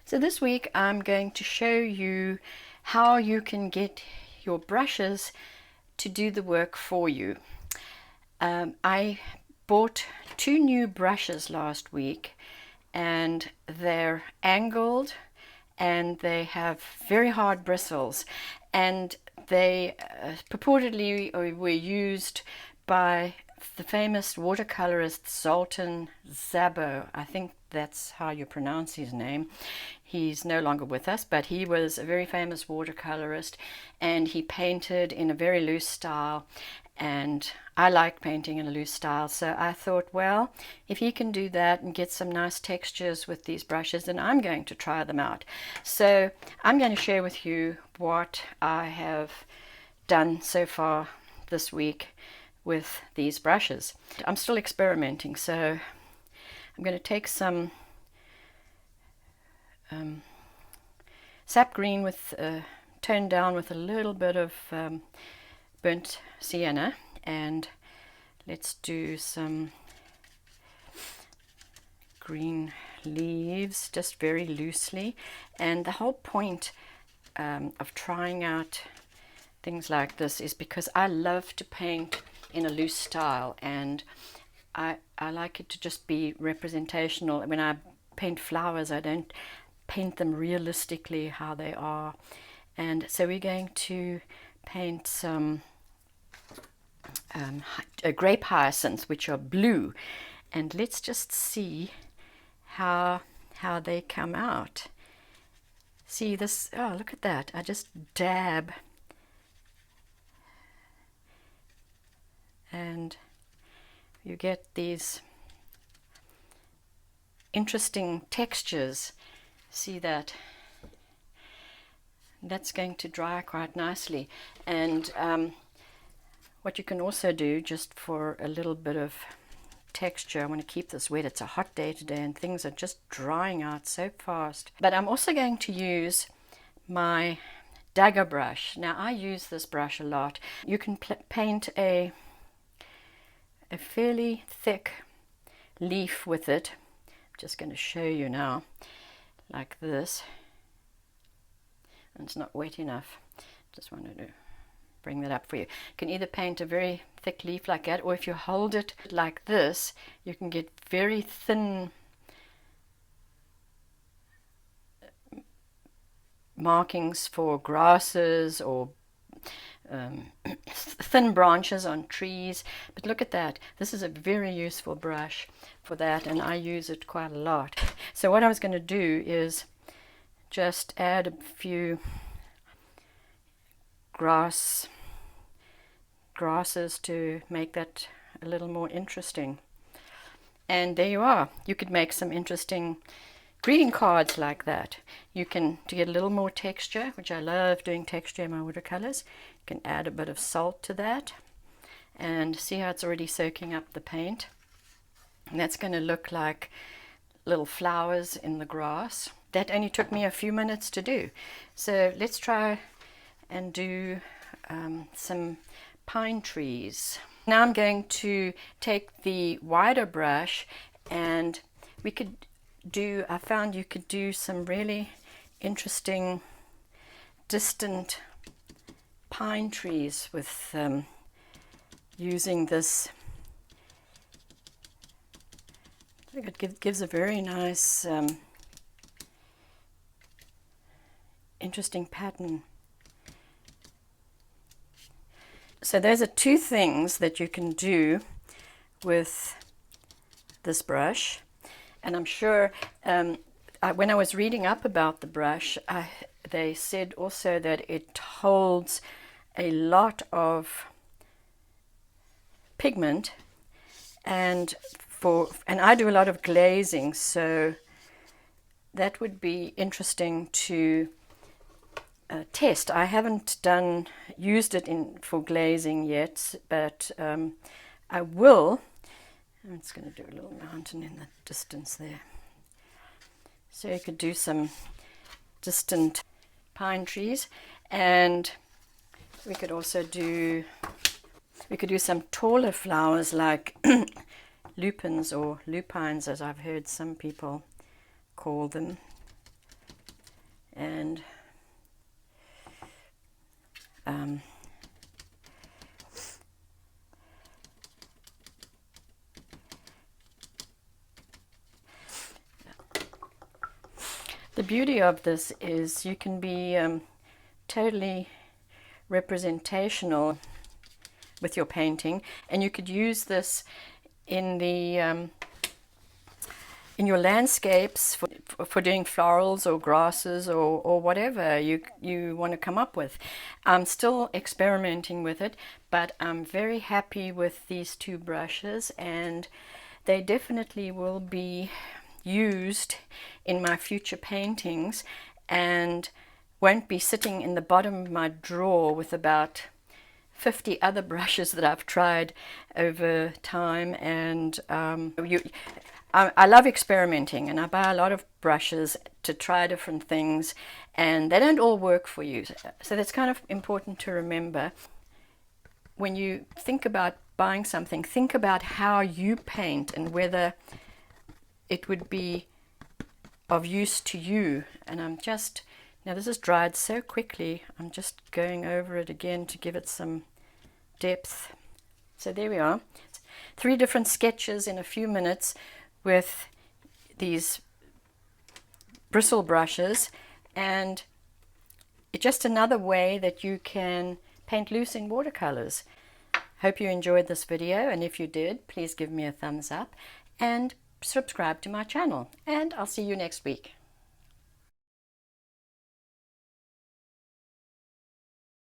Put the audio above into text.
So this week I'm going to show you how you can get your brushes to do the work for you. I bought two new brushes last week and they're angled and they have very hard bristles, and they purportedly were used by the famous watercolorist Zoltan Szabo. I think that's how you pronounce his name. He's no longer with us, but he was a very famous watercolorist and he painted in a very loose style, and I like painting in a loose style, so I thought, well, if he can do that and get some nice textures with these brushes, then I'm going to try them out. So I'm going to share with you what I have done so far this week with these brushes. I'm still experimenting, so I'm going to take some sap green with toned down with a little bit of burnt sienna, and let's do some green leaves just very loosely. And the whole point of trying out things like this is because I love to paint in a loose style, and I like it to just be representational. When I paint flowers, I don't paint them realistically how they are. And so we're going to paint some grape hyacinths, which are blue, and let's just see how they come out. See this? Oh, look at that. I just dab and you get these interesting textures. See that? That's going to dry quite nicely. And what you can also do, just for a little bit of texture, I want to keep this wet. It's a hot day today and things are just drying out so fast. But I'm also going to use my dagger brush. Now I use this brush a lot. You can paint a fairly thick leaf with it. I'm just going to show you now, like this. And it's not wet enough. Just wanted to bring that up for you. You can either paint a very thick leaf like that, or if you hold it like this, you can get very thin markings for grasses or thin branches on trees. But look at that. This is a very useful brush for that, and I use it quite a lot. So what I was going to do is just add a few grasses to make that a little more interesting. And there you are. You could make some interesting greeting cards like that. You can, to get a little more texture, which I love doing texture in my watercolors, you can add a bit of salt to that and see how it's already soaking up the paint. And that's going to look like little flowers in the grass. That only took me a few minutes to do. So let's try and do some pine trees. Now I'm going to take the wider brush, and we could do, I found you could do some really interesting distant pine trees with using this. I think it gives a very nice interesting pattern. So those are two things that you can do with this brush. And I'm sure when I was reading up about the brush, they said also that it holds a lot of pigment, and I do a lot of glazing, so that would be interesting to test. I haven't used it for glazing yet, but I will. I'm just going to do a little mountain in the distance there. So you could do some distant pine trees, and we could also do some taller flowers like lupins or lupines, as I've heard some people call them. and the beauty of this is you can be totally representational with your painting, and you could use this in the in your landscapes for doing florals or grasses or whatever you want to come up with. I'm still experimenting with it, but I'm very happy with these two brushes, and they definitely will be used in my future paintings and won't be sitting in the bottom of my drawer with about 50 other brushes that I've tried over time. And I love experimenting, and I buy a lot of brushes to try different things, and they don't all work for you. So that's kind of important to remember. When you think about buying something, think about how you paint and whether it would be of use to you. And now this has dried so quickly, I'm just going over it again to give it some depth. So there we are. 3 different sketches in a few minutes with these bristle brushes, and it's just another way that you can paint loose in watercolors. Hope you enjoyed this video, and if you did, please give me a thumbs up and subscribe to my channel, and I'll see you next week.